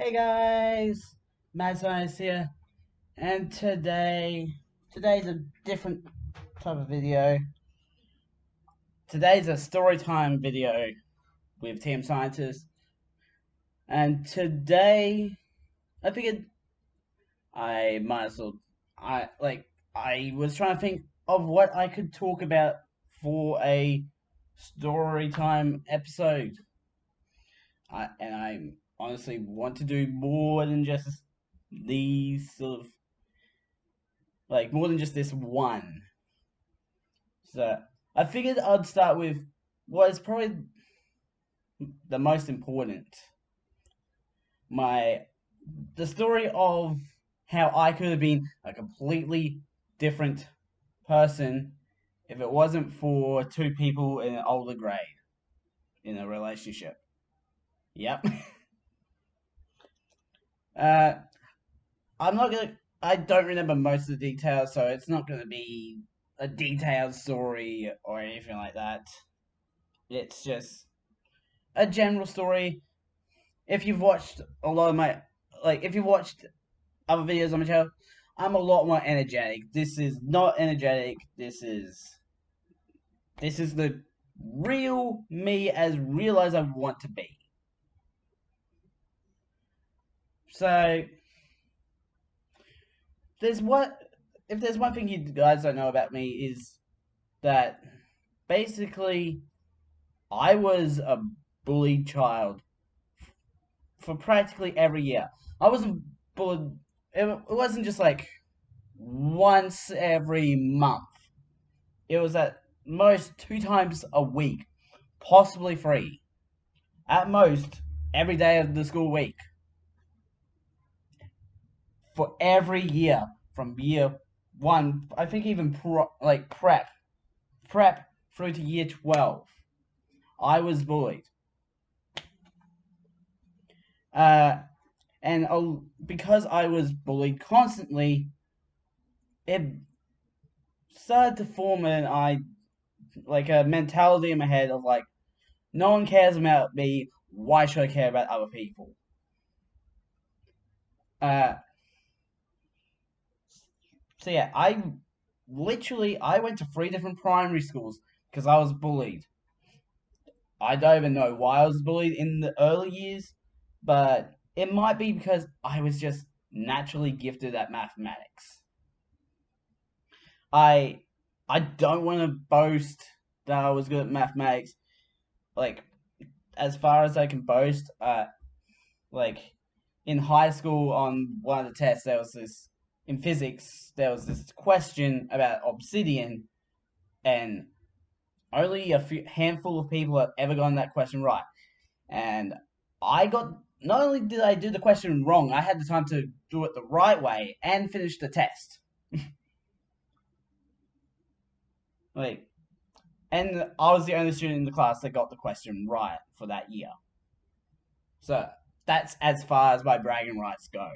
Hey guys, TMScientist here, and today's a different type of video. Today's a storytime video with TMScientist, and today I figured I might as well. I was trying to think of what I could talk about for a storytime episode. I honestly want to do more than just these sort of more than just this one. So I figured I'd start with what is probably the most important. My the story of how I could have been a completely different person if it wasn't for two people in an older grade in a relationship. Yep. uh, I'm not gonna. I don't remember most of the details, so it's not gonna be a detailed story or anything like that. It's just a general story. If you've watched a lot of my if you've watched other videos on my channel, I'm a lot more energetic. This is not energetic. This is the real me, as real as I want to be. So there's what if there's one thing you guys don't know about me is that basically I was a bullied child for practically every year. I wasn't bullied. It wasn't just like once every month. It was at most two times a week, possibly three. At most, every day of the school week. For every year, from year one, I think even prep through to year 12, I was bullied. Uh, and because I was bullied constantly, it started to form a mentality in my head of like, no one cares about me. Why should I care about other people? Uh, so yeah, I went to three different primary schools because I was bullied. I don't even know why I was bullied in the early years, but it might be because I was just naturally gifted at mathematics. I I don't want to boast that I was good at mathematics. Like as far as I can boast, like in high school on one of the tests in physics there was this question about obsidian, and only a handful of people have ever gotten that question right. And I got not only did I do the question wrong, I had the time to do it the right way and finish the test. Like, and I was the only student in the class that got the question right for that year. So that's as far as my bragging rights go.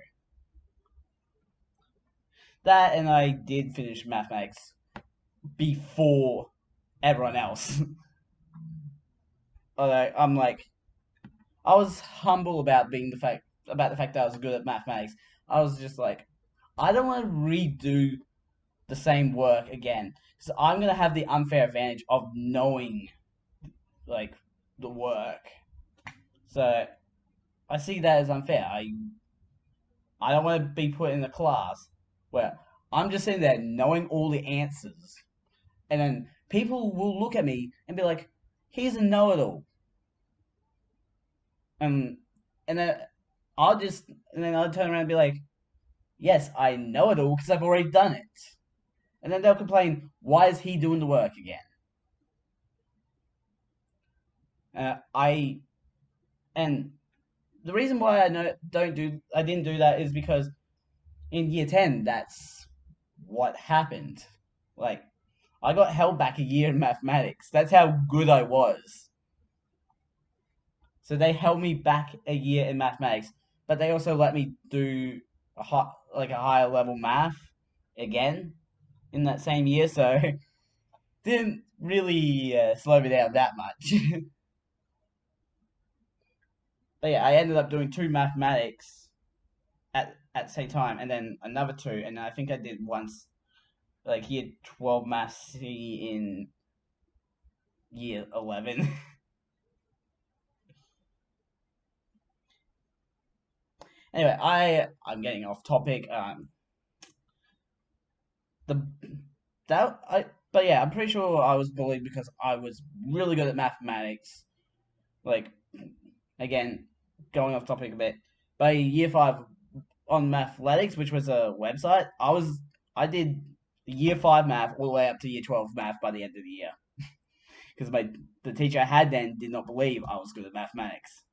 That, and I did finish mathematics before everyone else. Although I was humble about the fact that I was good at mathematics. I was just like, I don't want to redo the same work again, so I'm gonna have the unfair advantage of knowing like the work. So I see that as unfair. I don't want to be put in a class where I'm just sitting there knowing all the answers, and then people will look at me and be like, "He's a know-it-all," and and then I'll turn around and be like, "Yes, I know it all because I've already done it," and then they'll complain, "Why is he doing the work again?" I and the reason why I didn't do that is because in year 10 that's what happened. Like I got held back a year in mathematics. That's how good I was. So they held me back a year in mathematics, but they also let me do a higher level math again in that same year. So didn't really slow me down that much. But yeah, I ended up doing two mathematics at the same time, and then another two, and I think I did once like year 12 maths C in year 11. Anyway, I'm getting off topic. The that I but yeah, I'm pretty sure I was bullied because I was really good at mathematics. Like again, going off topic a bit. By year five on Mathletics, which was a website, I did year five math all the way up to year 12 math by the end of the year because the teacher I had then did not believe I was good at mathematics.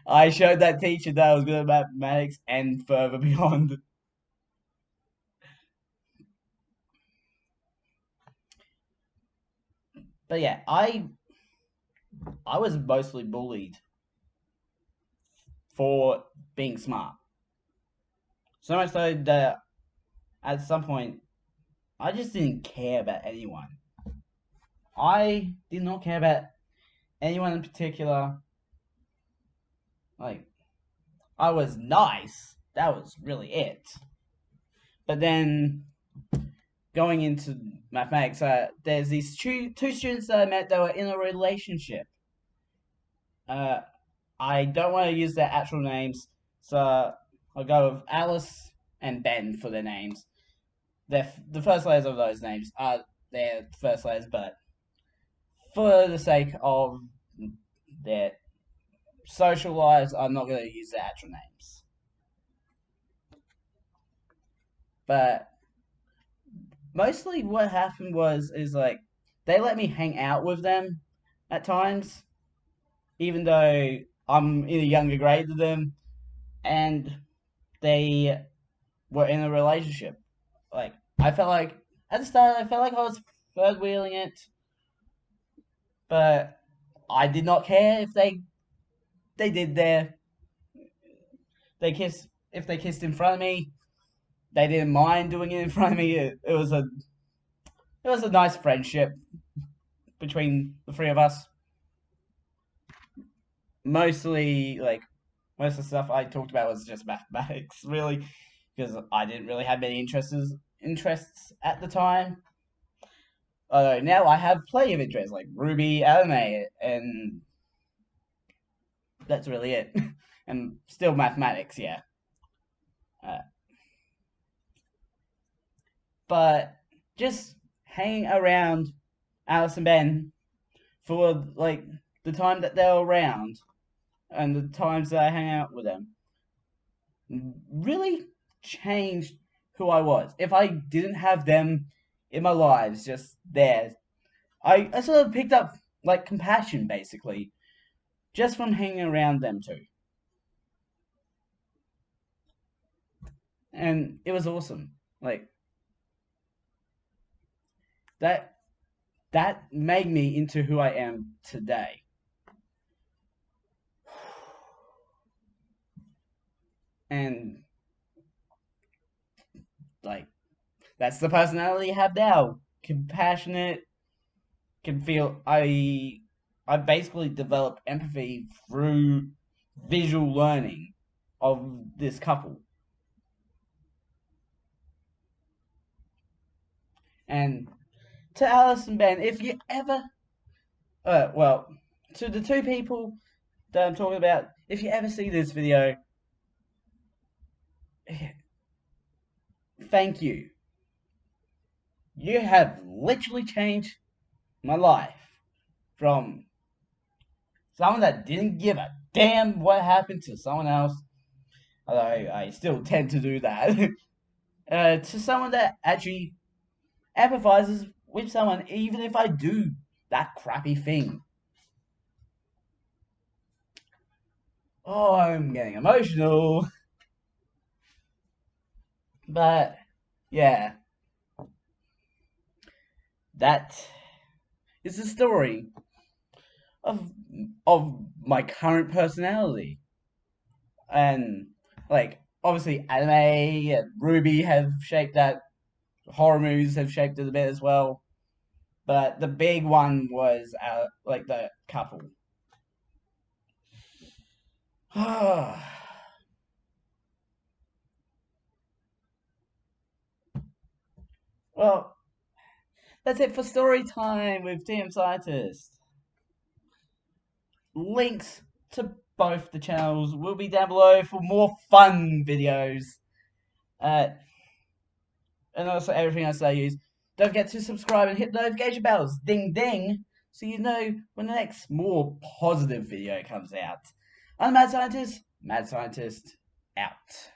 I showed that teacher that I was good at mathematics and further beyond. But yeah, I was mostly bullied for being smart. So much so that at some point I just didn't care about anyone. I did not care about anyone in particular. Like I was nice. That was really it. But then going into mathematics, there's these two students that I met that were in a relationship. Uh, I don't want to use their actual names, so I'll go with Alice and Ben for their names. The first letters of those names are their first letters, but for the sake of their social lives, I'm not going to use their actual names. But mostly what happened is like they let me hang out with them at times, even though I'm in a younger grade than them, and they were in a relationship. Like I felt like at the start, I felt like I was third wheeling it, but I did not care if they did they kissed if they kissed in front of me. They didn't mind doing it in front of me. It was a nice friendship between the three of us. Mostly like most of the stuff I talked about was just mathematics, really, because I didn't really have many interests at the time. Although now I have plenty of interests like Ruby, anime, and that's really it. And still mathematics, yeah. Uh, but just hanging around Alice and Ben for like the time that they're around and the times that I hang out with them really changed who I was. If I didn't have them in my lives, just there, I sort of picked up like compassion basically just from hanging around them too. And it was awesome. Like that that made me into who I am today. And like that's the personality I have now. Compassionate, can feel I basically developed empathy through visual learning of this couple. And to Alice and Ben, if you ever well, to the two people that I'm talking about, if you ever see this video, thank you. You have literally changed my life from someone that didn't give a damn what happened to someone else, although I still tend to do that, to someone that actually empathizes with someone, even if I do that crappy thing. Oh, I'm getting emotional. But yeah, that is the story of of my current personality. And like obviously anime and Ruby have shaped that, horror movies have shaped it a bit as well. But the big one was like the couple. Well, that's it for story time with TMScientist. Links to both the channels will be down below for more fun videos. Uh, and also everything else I use. Don't forget to subscribe and hit the notification bells. Ding ding. So you know when the next more positive video comes out. I'm Mad Scientist. Mad Scientist out.